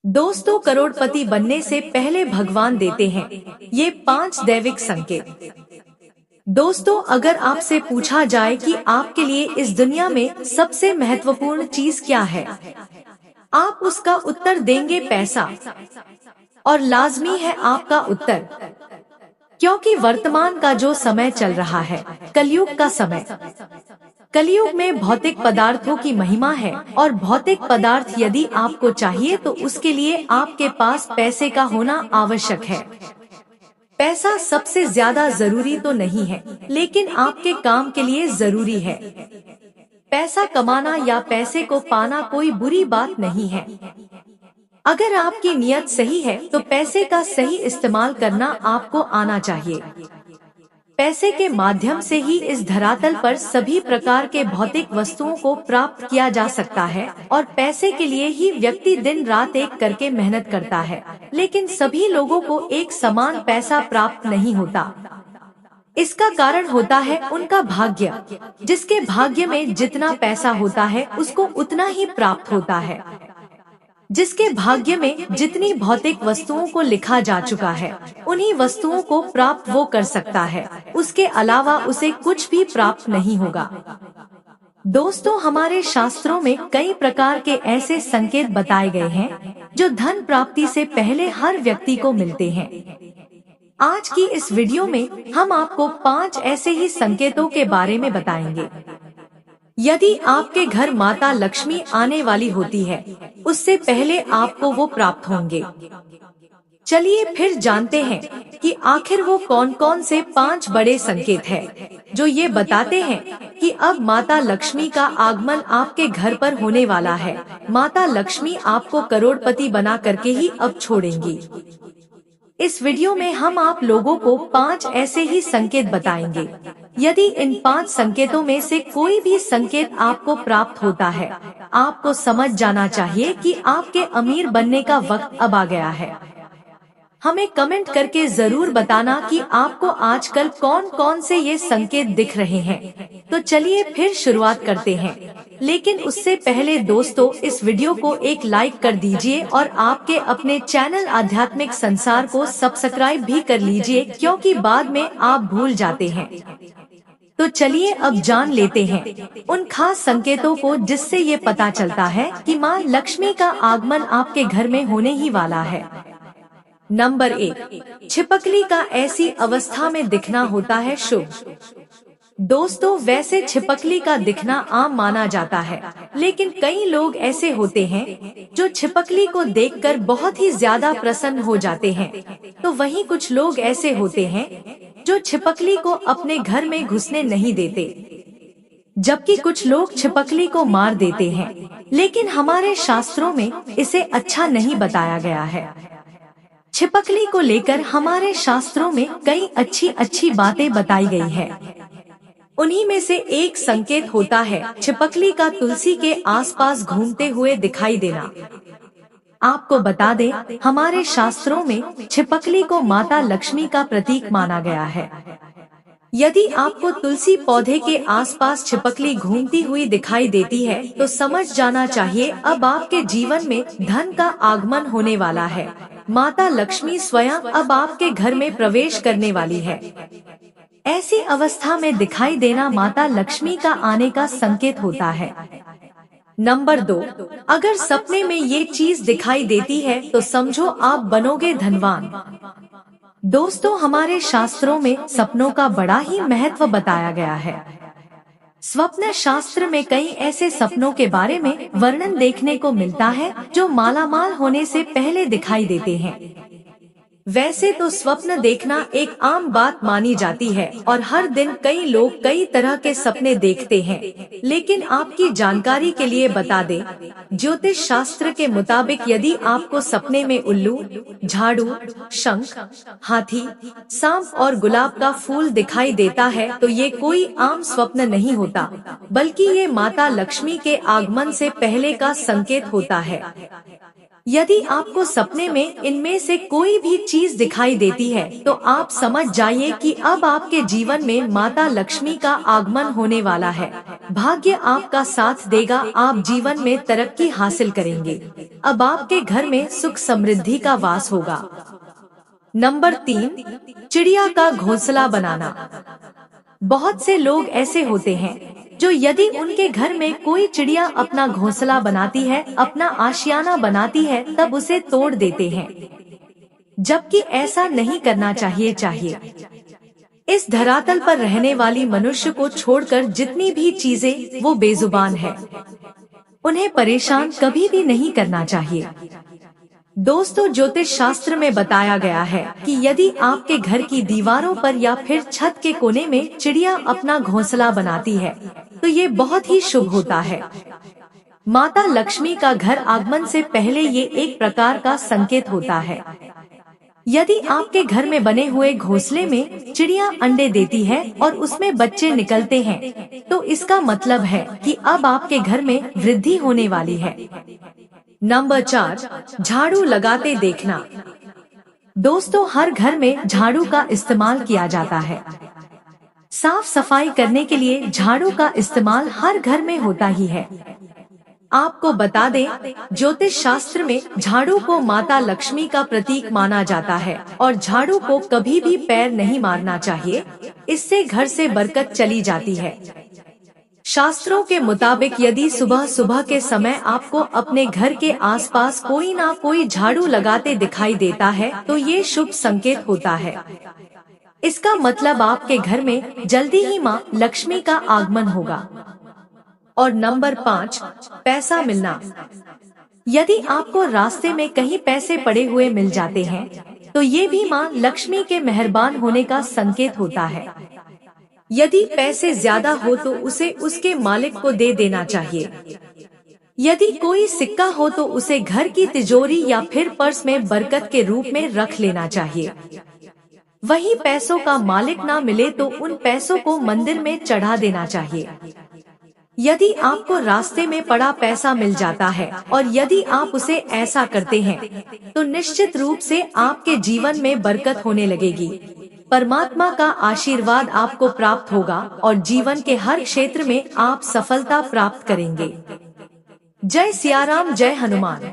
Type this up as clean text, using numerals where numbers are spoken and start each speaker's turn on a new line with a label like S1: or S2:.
S1: दोस्तों, करोड़पति बनने से पहले भगवान देते हैं ये 5 दैविक संकेत। दोस्तों, अगर आपसे पूछा जाए कि आपके लिए इस दुनिया में सबसे महत्वपूर्ण चीज क्या है, आप उसका उत्तर देंगे पैसा। और लाजमी है आपका उत्तर, क्योंकि वर्तमान का जो समय चल रहा है, कलयुग का समय। कलयुग में भौतिक पदार्थों की महिमा है और भौतिक पदार्थ यदि आपको चाहिए तो उसके लिए आपके पास पैसे का होना आवश्यक है। पैसा सबसे ज्यादा जरूरी तो नहीं है, लेकिन आपके काम के लिए जरूरी है। पैसा कमाना या पैसे को पाना कोई बुरी बात नहीं है। अगर आपकी नियत सही है तो पैसे का सही इस्तेमाल करना आपको आना चाहिए। पैसे के माध्यम से ही इस धरातल पर सभी प्रकार के भौतिक वस्तुओं को प्राप्त किया जा सकता है और पैसे के लिए ही व्यक्ति दिन रात एक करके मेहनत करता है, लेकिन सभी लोगों को एक समान पैसा प्राप्त नहीं होता। इसका कारण होता है उनका भाग्य। जिसके भाग्य में जितना पैसा होता है उसको उतना ही प्राप्त होता है। जिसके भाग्य में जितनी भौतिक वस्तुओं को लिखा जा चुका है उन्हीं वस्तुओं को प्राप्त वो कर सकता है, उसके अलावा उसे कुछ भी प्राप्त नहीं होगा। दोस्तों, हमारे शास्त्रों में कई प्रकार के ऐसे संकेत बताए गए हैं जो धन प्राप्ति से पहले हर व्यक्ति को मिलते हैं। आज की इस वीडियो में हम आपको 5 ऐसे ही संकेतों के बारे में बताएंगे। यदि आपके घर माता लक्ष्मी आने वाली होती है, उससे पहले आपको वो प्राप्त होंगे। चलिए फिर जानते हैं कि आखिर वो कौन कौन से 5 बड़े संकेत हैं जो ये बताते हैं कि अब माता लक्ष्मी का आगमन आपके घर पर होने वाला है। माता लक्ष्मी आपको करोड़पति बना करके ही अब छोड़ेंगी। इस वीडियो में हम आप लोगों को 5 ऐसे ही संकेत बताएंगे। यदि इन 5 संकेतों में से कोई भी संकेत आपको प्राप्त होता है, आपको समझ जाना चाहिए कि आपके अमीर बनने का वक्त अब आ गया है। हमें कमेंट करके जरूर बताना कि आपको आजकल कौन कौन से ये संकेत दिख रहे हैं। तो चलिए फिर शुरुआत करते हैं, लेकिन उससे पहले दोस्तों इस वीडियो को एक लाइक कर दीजिए और आपके अपने चैनल आध्यात्मिक संसार को सब्सक्राइब भी कर लीजिए, क्योंकि बाद में आप भूल जाते हैं। तो चलिए अब जान लेते हैं उन खास संकेतों को जिससे ये पता चलता है कि माँ लक्ष्मी का आगमन आपके घर में होने ही वाला है। नंबर 1, छिपकली का ऐसी अवस्था में दिखना होता है शुभ। दोस्तों, वैसे छिपकली का दिखना आम माना जाता है, लेकिन कई लोग ऐसे होते हैं जो छिपकली को देखकर बहुत ही ज्यादा प्रसन्न हो जाते हैं, तो वहीं कुछ लोग ऐसे होते हैं जो छिपकली को अपने घर में घुसने नहीं देते, जबकि कुछ लोग छिपकली को मार देते हैं। लेकिन हमारे शास्त्रों में इसे अच्छा नहीं बताया गया है। छिपकली को लेकर हमारे शास्त्रों में कई अच्छी अच्छी बातें बताई गई है। उन्हीं में से एक संकेत होता है छिपकली का तुलसी के आसपास घूमते हुए दिखाई देना। आपको बता दें, हमारे शास्त्रों में छिपकली को माता लक्ष्मी का प्रतीक माना गया है। यदि आपको तुलसी पौधे के आसपास छिपकली घूमती हुई दिखाई देती है तो समझ जाना चाहिए अब आपके जीवन में धन का आगमन होने वाला है। माता लक्ष्मी स्वयं अब आपके घर में प्रवेश करने वाली है। ऐसी अवस्था में दिखाई देना माता लक्ष्मी का आने का संकेत होता है। नंबर 2, अगर सपने में ये चीज दिखाई देती है तो समझो आप बनोगे धनवान। दोस्तों, हमारे शास्त्रों में सपनों का बड़ा ही महत्व बताया गया है। स्वप्न शास्त्र में कई ऐसे सपनों के बारे में वर्णन देखने को मिलता है जो मालामाल होने से पहले दिखाई देते हैं। वैसे तो स्वप्न देखना एक आम बात मानी जाती है और हर दिन कई लोग कई तरह के सपने देखते हैं, लेकिन आपकी जानकारी के लिए बता दें, ज्योतिष शास्त्र के मुताबिक यदि आपको सपने में उल्लू, झाड़ू, शंख, हाथी, सांप और गुलाब का फूल दिखाई देता है तो ये कोई आम स्वप्न नहीं होता, बल्कि ये माता लक्ष्मी के आगमन से पहले का संकेत होता है। यदि आपको सपने में इनमें से कोई भी चीज दिखाई देती है तो आप समझ जाइए कि अब आपके जीवन में माता लक्ष्मी का आगमन होने वाला है। भाग्य आपका साथ देगा, आप जीवन में तरक्की हासिल करेंगे। अब आपके घर में सुख समृद्धि का वास होगा। नंबर 3, चिड़िया का घोंसला बनाना। बहुत से लोग ऐसे होते हैं जो यदि उनके घर में कोई चिड़िया अपना घोंसला बनाती है, अपना आशियाना बनाती है, तब उसे तोड़ देते हैं, जबकि ऐसा नहीं करना चाहिए। इस धरातल पर रहने वाली मनुष्य को छोड़कर जितनी भी चीजें वो बेजुबान है, उन्हें परेशान कभी भी नहीं करना चाहिए। दोस्तों, ज्योतिष शास्त्र में बताया गया है कि यदि आपके घर की दीवारों पर या फिर छत के कोने में चिड़िया अपना घोंसला बनाती है तो ये बहुत ही शुभ होता है। माता लक्ष्मी का घर आगमन से पहले ये एक प्रकार का संकेत होता है। यदि आपके घर में बने हुए घोंसले में चिड़िया अंडे देती है और उसमें बच्चे निकलते हैं तो इसका मतलब है कि अब आपके घर में वृद्धि होने वाली है। नंबर 4, झाड़ू लगाते देखना। दोस्तों, हर घर में झाड़ू का इस्तेमाल किया जाता है। साफ सफाई करने के लिए झाड़ू का इस्तेमाल हर घर में होता ही है। आपको बता दें, ज्योतिष शास्त्र में झाड़ू को माता लक्ष्मी का प्रतीक माना जाता है और झाड़ू को कभी भी पैर नहीं मारना चाहिए, इससे घर से बरकत चली जाती है। शास्त्रों के मुताबिक यदि सुबह सुबह के समय आपको अपने घर के आसपास कोई ना कोई झाड़ू लगाते दिखाई देता है तो ये शुभ संकेत होता है। इसका मतलब आपके घर में जल्दी ही माँ लक्ष्मी का आगमन होगा। और नंबर 5, पैसा मिलना। यदि आपको रास्ते में कहीं पैसे पड़े हुए मिल जाते हैं तो ये भी माँ लक्ष्मी के मेहरबान होने का संकेत होता है। यदि पैसे ज्यादा हो तो उसे उसके मालिक को दे देना चाहिए। यदि कोई सिक्का हो तो उसे घर की तिजोरी या फिर पर्स में बरकत के रूप में रख लेना चाहिए। वहीं पैसों का मालिक ना मिले तो उन पैसों को मंदिर में चढ़ा देना चाहिए। यदि आपको रास्ते में पड़ा पैसा मिल जाता है और यदि आप उसे ऐसा करते हैं तो निश्चित रूप से आपके जीवन में बरकत होने लगेगी। परमात्मा का आशीर्वाद आपको प्राप्त होगा और जीवन के हर क्षेत्र में आप सफलता प्राप्त करेंगे। जय सिया राम, जय हनुमान।